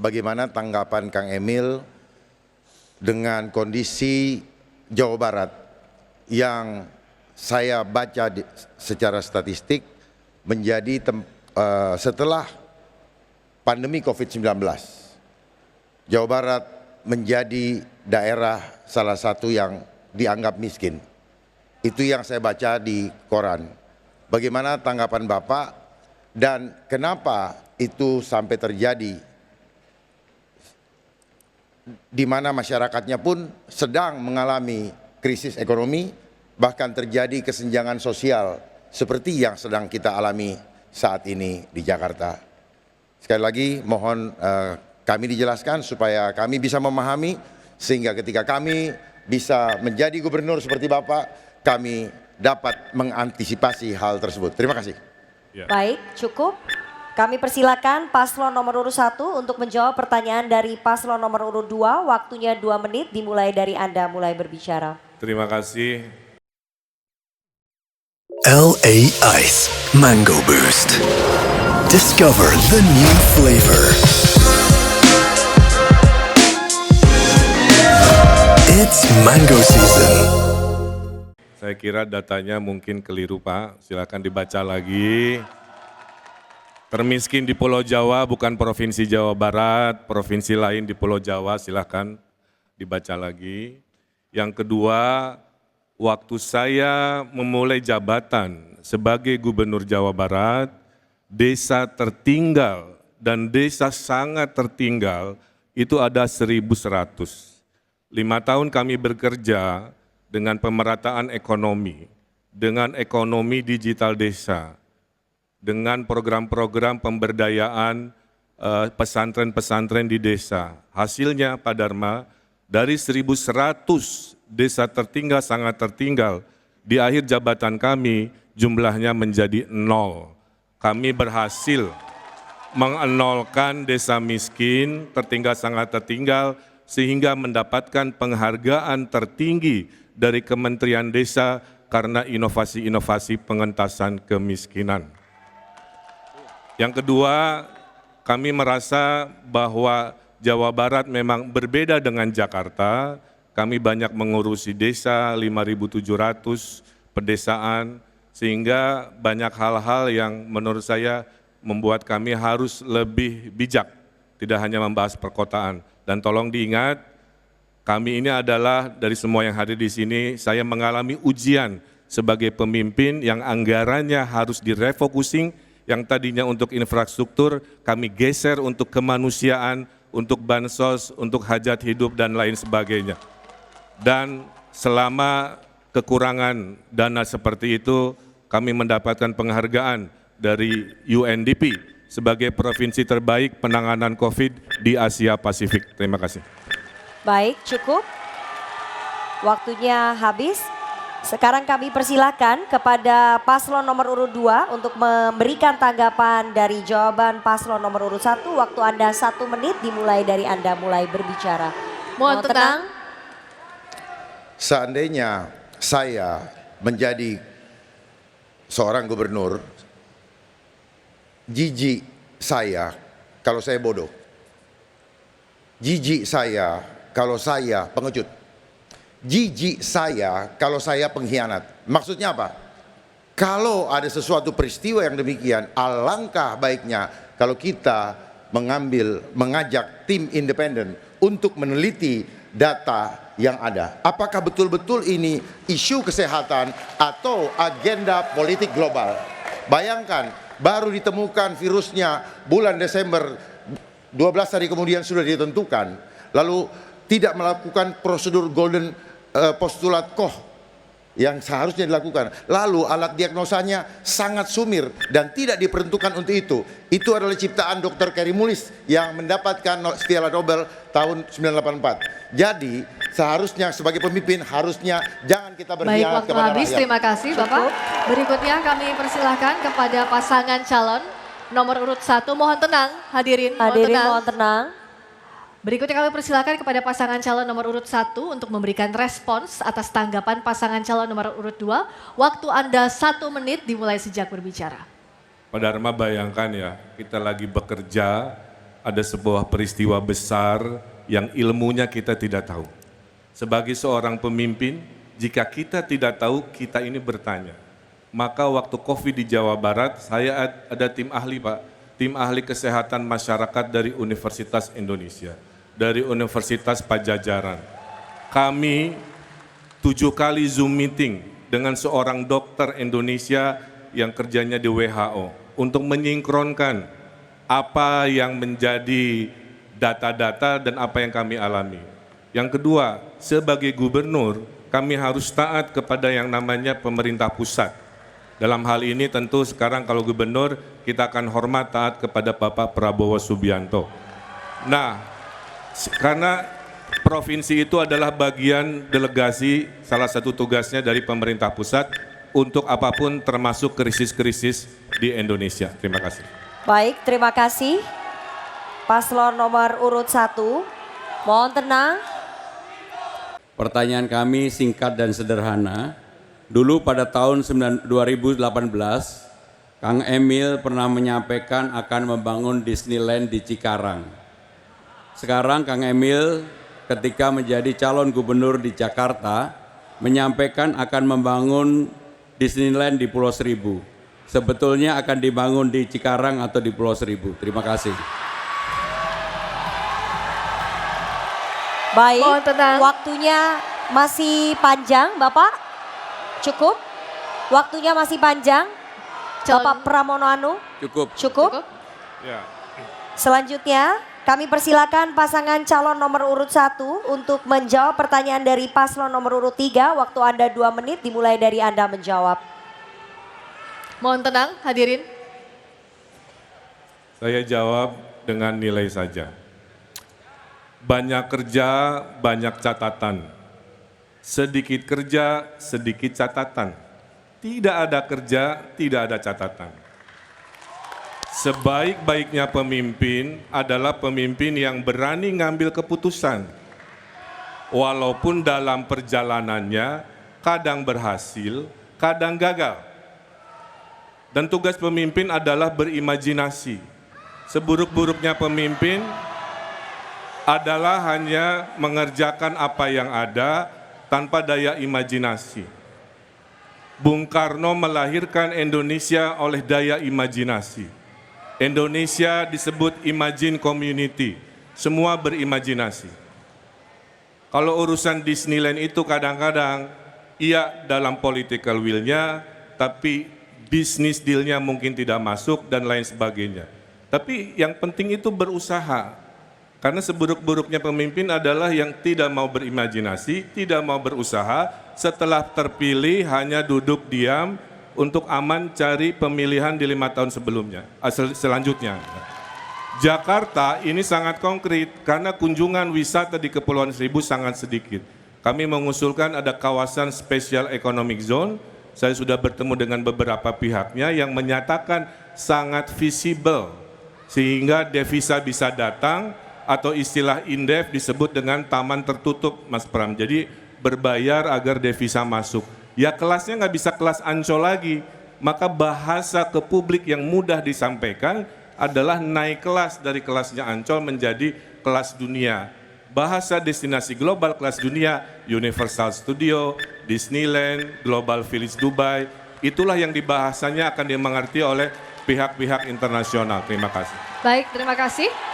bagaimana tanggapan Kang Emil dengan kondisi Jawa Barat yang saya baca secara statistik menjadi setelah pandemi COVID-19, Jawa Barat menjadi daerah salah satu yang dianggap miskin. Itu yang saya baca di koran. Bagaimana tanggapan Bapak dan kenapa itu sampai terjadi, di mana masyarakatnya pun sedang mengalami krisis ekonomi, bahkan terjadi kesenjangan sosial seperti yang sedang kita alami saat ini di Jakarta. Sekali lagi mohon kami dijelaskan supaya kami bisa memahami, sehingga ketika kami bisa menjadi gubernur seperti Bapak, kami dapat mengantisipasi hal tersebut. Terima kasih. Ya. Baik, cukup. Kami persilakan paslon nomor urut 1 untuk menjawab pertanyaan dari paslon nomor urut 2. Waktunya 2 menit dimulai dari Anda mulai berbicara. Terima kasih. LA Ice Mango Boost. Discover the new flavor. It's mango season. Saya kira datanya mungkin keliru Pak, silakan dibaca lagi. Termiskin di Pulau Jawa bukan Provinsi Jawa Barat, provinsi lain di Pulau Jawa, silakan dibaca lagi. Yang kedua, waktu saya memulai jabatan sebagai Gubernur Jawa Barat, desa tertinggal dan desa sangat tertinggal itu ada 1.100. 5 tahun kami bekerja dengan pemerataan ekonomi, dengan ekonomi digital desa, dengan program-program pemberdayaan pesantren-pesantren di desa. Hasilnya Pak Dharma, dari 1.100 desa tertinggal, sangat tertinggal, di akhir jabatan kami jumlahnya menjadi 0. Kami berhasil mengenolkan desa miskin, tertinggal sangat tertinggal, sehingga mendapatkan penghargaan tertinggi dari Kementerian Desa karena inovasi-inovasi pengentasan kemiskinan. Yang kedua, kami merasa bahwa Jawa Barat memang berbeda dengan Jakarta. Kami banyak mengurusi desa, 5.700 pedesaan, sehingga banyak hal-hal yang menurut saya membuat kami harus lebih bijak, tidak hanya membahas perkotaan. Dan tolong diingat, kami ini adalah dari semua yang hadir di sini, saya mengalami ujian sebagai pemimpin yang anggarannya harus direfocusing, yang tadinya untuk infrastruktur, kami geser untuk kemanusiaan, untuk bansos, untuk hajat hidup, dan lain sebagainya. Dan selama kekurangan dana seperti itu, kami mendapatkan penghargaan dari UNDP sebagai provinsi terbaik penanganan COVID di Asia Pasifik. Terima kasih. Baik, cukup. Waktunya habis. Sekarang kami persilakan kepada paslon nomor urut 2 untuk memberikan tanggapan dari jawaban paslon nomor urut 1. Waktu Anda 1 menit dimulai dari Anda mulai berbicara. Mohon tenang. Seandainya saya menjadi seorang gubernur, jijik saya kalau saya bodoh. Jijik saya kalau saya pengecut. Jijik saya kalau saya pengkhianat. Maksudnya apa? Kalau ada sesuatu peristiwa yang demikian, alangkah baiknya kalau kita mengajak tim independen untuk meneliti data yang ada. Apakah betul-betul ini isu kesehatan atau agenda politik global? Bayangkan, baru ditemukan virusnya bulan Desember, 12 hari kemudian sudah ditentukan. Lalu tidak melakukan prosedur golden postulat Koch yang seharusnya dilakukan. Lalu alat diagnosanya sangat sumir dan tidak diperuntukkan untuk itu. Itu adalah ciptaan Dr. Carey Mullis yang mendapatkan Piala Nobel tahun 1984. Jadi seharusnya sebagai pemimpin harusnya jangan kita berkhianat kepada rakyat. Habis, terima kasih Bapak. Berikutnya kami persilahkan kepada pasangan calon nomor urut 1. Mohon tenang hadirin. Mohon tenang. Berikutnya kami persilakan kepada pasangan calon nomor urut 1 untuk memberikan respons atas tanggapan pasangan calon nomor urut 2. Waktu Anda 1 menit dimulai sejak berbicara. Pak Dharma, bayangkan ya, kita lagi bekerja ada sebuah peristiwa besar yang ilmunya kita tidak tahu. Sebagai seorang pemimpin, jika kita tidak tahu, kita ini bertanya. Maka waktu COVID di Jawa Barat, saya ada tim ahli Pak, tim ahli kesehatan masyarakat dari Universitas Indonesia, dari Universitas Pajajaran. Kami 7 kali Zoom meeting dengan seorang dokter Indonesia yang kerjanya di WHO untuk menyinkronkan apa yang menjadi data-data dan apa yang kami alami. Yang kedua, sebagai gubernur, kami harus taat kepada yang namanya pemerintah pusat. Dalam hal ini tentu sekarang kalau gubernur, kita akan hormat taat kepada Bapak Prabowo Subianto. Nah, karena provinsi itu adalah bagian delegasi, salah satu tugasnya dari pemerintah pusat untuk apapun termasuk krisis-krisis di Indonesia. Terima kasih. Baik, terima kasih. Paslon nomor urut 1, mohon tenang. Pertanyaan kami singkat dan sederhana. Dulu pada tahun 2018, Kang Emil pernah menyampaikan akan membangun Disneyland di Cikarang. Sekarang Kang Emil ketika menjadi calon gubernur di Jakarta menyampaikan akan membangun Disneyland di Pulau Seribu. Sebetulnya akan dibangun di Cikarang atau di Pulau Seribu. Terima kasih. Baik, Mohon tenang. waktunya masih panjang Bapak. Cukup? Waktunya masih panjang. Bapak Pramono Anung, Cukup. cukup? Ya. Selanjutnya kami persilakan pasangan calon nomor urut 1 untuk menjawab pertanyaan dari paslon nomor urut 3. Waktu Anda 2 menit dimulai dari Anda menjawab. Mohon tenang hadirin. Saya jawab dengan nilai saja. Banyak kerja, banyak catatan. Sedikit kerja, sedikit catatan. Tidak ada kerja, tidak ada catatan. Sebaik-baiknya pemimpin adalah pemimpin yang berani ngambil keputusan. Walaupun dalam perjalanannya kadang berhasil, kadang gagal. Dan tugas pemimpin adalah berimajinasi. Seburuk-buruknya pemimpin adalah hanya mengerjakan apa yang ada tanpa daya imajinasi. Bung Karno melahirkan Indonesia oleh daya imajinasi. Indonesia disebut Imagine Community, semua berimajinasi. Kalau urusan Disneyland itu kadang-kadang iya dalam political will-nya, tapi bisnis deal-nya mungkin tidak masuk dan lain sebagainya. Tapi yang penting itu berusaha. Karena seburuk-buruknya pemimpin adalah yang tidak mau berimajinasi, tidak mau berusaha, setelah terpilih hanya duduk diam untuk aman cari pemilihan di 5 tahun sebelumnya, selanjutnya. Jakarta ini sangat konkret karena kunjungan wisata di Kepulauan Seribu sangat sedikit. Kami mengusulkan ada kawasan Special Economic Zone. Saya sudah bertemu dengan beberapa pihaknya yang menyatakan sangat visible sehingga devisa bisa datang atau istilah indef disebut dengan taman tertutup, Mas Pram. Jadi berbayar agar devisa masuk. Ya kelasnya nggak bisa kelas Ancol lagi, maka bahasa ke publik yang mudah disampaikan adalah naik kelas dari kelasnya Ancol menjadi kelas dunia. Bahasa destinasi global kelas dunia, Universal Studio, Disneyland, Global Village Dubai, itulah yang dibahasanya akan dimengerti oleh pihak-pihak internasional. Terima kasih. Baik, terima kasih.